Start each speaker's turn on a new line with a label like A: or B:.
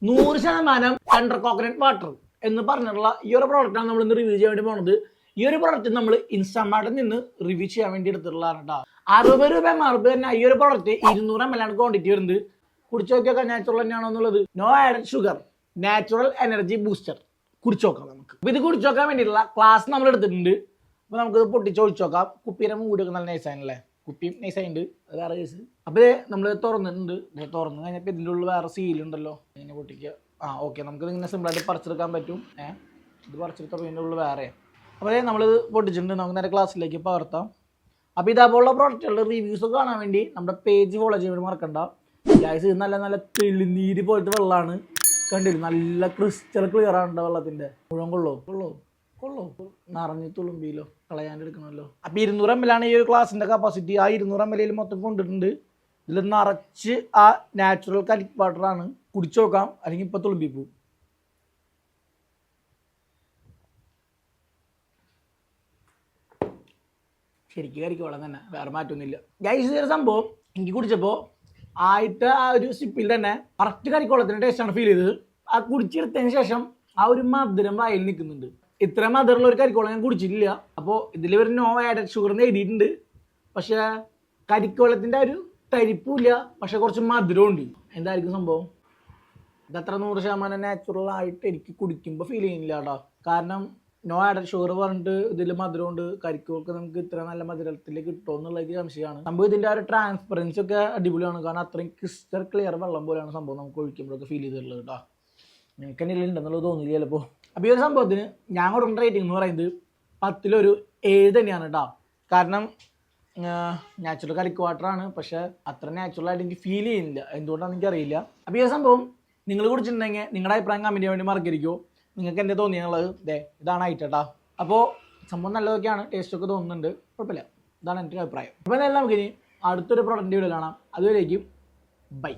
A: 100% under coconut water എന്ന് പറഞ്ഞിട്ടുള്ള ഈ ഒരു പ്രോഡക്റ്റാണ് നമ്മൾ ഇന്ന് റിവ്യൂ ചെയ്യാൻ വേണ്ടി പോകുന്നത്. ഈ ഒരു പ്രോഡക്റ്റ് നമ്മൾ ഇൻസ്റ്റാമാർട്ടിൽ നിന്ന് റിവ്യൂ ചെയ്യാൻ വേണ്ടി എടുത്തിട്ടുള്ളതാണ് കേട്ടോ. 60 രൂപ മാർക്ക് തന്നെ ഈ ഒരു പ്രോഡക്റ്റ് 200 ml ആണ് ക്വാണ്ടിറ്റി വരുന്നത്. കുടിച്ചു നോക്കിയൊക്കെ നാച്ചുറൽ തന്നെയാണോ എന്നുള്ളത്. No added sugar, natural energy booster. കുടിച്ചു നോക്കാം നമുക്ക്. അപ്പോൾ ഇത് കുടിച്ചു നോക്കാൻ വേണ്ടിയിട്ടുള്ള ക്ലാസ് നമ്മൾ എടുത്തിട്ടുണ്ട്. അപ്പോൾ നമുക്കിത് പൊട്ടിച്ച് ഒഴിച്ചു നോക്കാം. കുപ്പീരെ മൂടിയൊക്കെ നല്ല നൈസാണല്ലേ, കുപ്പിയും നൈസായിട്ടുണ്ട്, അത് വേറെ കേസ്. അപ്പോൾ നമ്മൾ തുറന്നിട്ടുണ്ട്. തുറന്നു കഴിഞ്ഞപ്പോൾ ഇതിൻ്റെ ഉള്ളിൽ വേറെ സീലുണ്ടല്ലോ, ഇങ്ങനെ പൊട്ടിക്കുക. ഓക്കെ, നമുക്കിത് ഇങ്ങനെ സിമ്പിളായിട്ട് പറിച്ചെടുക്കാൻ പറ്റും. ഇത് പറിച്ചെടുത്തപ്പോൾ ഇതിൻ്റെ ഉള്ളിൽ വേറെ. അപ്പോൾ നമ്മളിത് പൊട്ടിച്ചിട്ടുണ്ട്. നമുക്ക് നേരെ ക്ലാസ്സിലേക്ക് പകർത്താം. അപ്പോൾ ഇതേപോലുള്ള പ്രോഡക്റ്റുകളുടെ റിവ്യൂസ് കാണാൻ വേണ്ടി നമ്മുടെ പേജ് ഫോളോ ചെയ്യാൻ വേണ്ടി മറക്കണ്ട. ഗൈസ്, ഇത് നല്ല നല്ല തെളിനീര് പോലത്തെ വെള്ളമാണ്. കണ്ടില്ല, നല്ല ക്രിസ്റ്റൽ ക്ലിയർ ആണ് വെള്ളത്തിൻ്റെ. മുഴുവൻ കൊള്ളോ നിറഞ്ഞ് തുളുമ്പിയിലോ, കളയാനെടുക്കണമല്ലോ. അപ്പോൾ 200 ml ആണ് ഈ ഒരു ഗ്ലാസിൻ്റെ കപ്പാസിറ്റി. ആ 200 ml മൊത്തം കൊണ്ടിട്ടുണ്ട്. ഇതിൽ നിറച്ച് ആ നാച്ചുറൽ കരിക്ക് വാട്ടറാണ്. കുടിച്ചു നോക്കാം, അല്ലെങ്കിൽ ഇപ്പോൾ തുളുമ്പിപ്പൂ. ശരിക്കും കരിക്ക് വെള്ളം തന്നെ, വേറെ മാറ്റമൊന്നുമില്ല. ഗൈസ്, ഈ സംഭവം എനിക്ക് കുടിച്ചപ്പോൾ ആയിട്ട് ആ ഒരു സിപ്പിൽ തന്നെ കറക്റ്റ് കരിക്കുവെള്ളത്തിൻ്റെ ടേസ്റ്റാണ് ഫീൽ ചെയ്തത്. ആ കുടിച്ചെടുത്തതിന് ശേഷം ആ ഒരു മധുരം വായിൽ നിൽക്കുന്നുണ്ട്. ഇത്ര മധുരമുള്ള ഒരു കരിക്കുവെള്ളം ഞാൻ കുടിച്ചിട്ടില്ല. അപ്പോൾ ഇതിൽ ഒരു നോ ആഡഡ് ഷുഗർ എന്ന് എഴുതിയിട്ടുണ്ട്. പക്ഷേ കരിക്കുവെള്ളത്തിൻ്റെ ഒരു തരിപ്പില്ല, പക്ഷെ കുറച്ച് മധുരമുണ്ട്. എന്തായിരിക്കും സംഭവം? ഇതത്ര 100% നാച്ചുറൽ ആയിട്ട് എനിക്ക് കുടിക്കുമ്പോൾ ഫീൽ ചെയ്യുന്നില്ല കേട്ടോ. കാരണം നോ ആഡഡ് ഷുഗർ പറഞ്ഞിട്ട് ഇതിൽ മധുരമുണ്ട്. കരിക്കൊക്കെ നമുക്ക് ഇത്ര നല്ല മധുരത്തിൽ കിട്ടുമോ എന്നുള്ളത് സംശയമാണ്. സംഭവം ഇതിൻ്റെ ആ ഒരു ട്രാൻസ്പെറൻസി ഒക്കെ അടിപൊളിയാണ്. കാരണം അത്രയും ക്രിസ്റ്റൽ ക്ലിയർ വെള്ളം പോലെയാണ് സംഭവം നമുക്ക് ഒഴിക്കുമ്പോഴൊക്കെ ഫീൽ ചെയ്തിട്ടുള്ളത് കേട്ടോ. നിങ്ങൾക്ക് തന്നെ ഉണ്ടെന്നുള്ളത് തോന്നില്ല ചിലപ്പോൾ. അപ്പോൾ ഈ ഒരു സംഭവത്തിന് ഞാൻ കൊടുക്കുന്ന റേറ്റിംഗ് എന്ന് പറയുന്നത് 10 7 തന്നെയാണ് കേട്ടോ. കാരണം നാച്ചുറൽ കരിക്ക് വാട്ടറാണ്, പക്ഷേ അത്ര നാച്ചുറലായിട്ട് എനിക്ക് ഫീൽ ചെയ്യുന്നില്ല. എന്തുകൊണ്ടാണെന്ന് എനിക്കറിയില്ല. അപ്പോൾ ഈ സംഭവം നിങ്ങൾ കുടിച്ചിട്ടുണ്ടെങ്കിൽ നിങ്ങളുടെ അഭിപ്രായം കമൻറ്റ് ചെയ്യാൻ വേണ്ടി മറക്കരുതോ. നിങ്ങൾക്ക് എൻ്റെ തോന്നിയുള്ളത് ഇതാണ് ആയിട്ടാ. അപ്പോൾ സംഭവം നല്ലതൊക്കെയാണ്, ടേസ്റ്റൊക്കെ തോന്നുന്നുണ്ട്, കുഴപ്പമില്ല. ഇതാണ് എൻ്റെ അഭിപ്രായം. അപ്പോൾ എന്തായാലും നമുക്കിനി അടുത്തൊരു പ്രോഡക്റ്റ് വീഡിയോ കാണാം. അതുവരേക്കും ബൈ.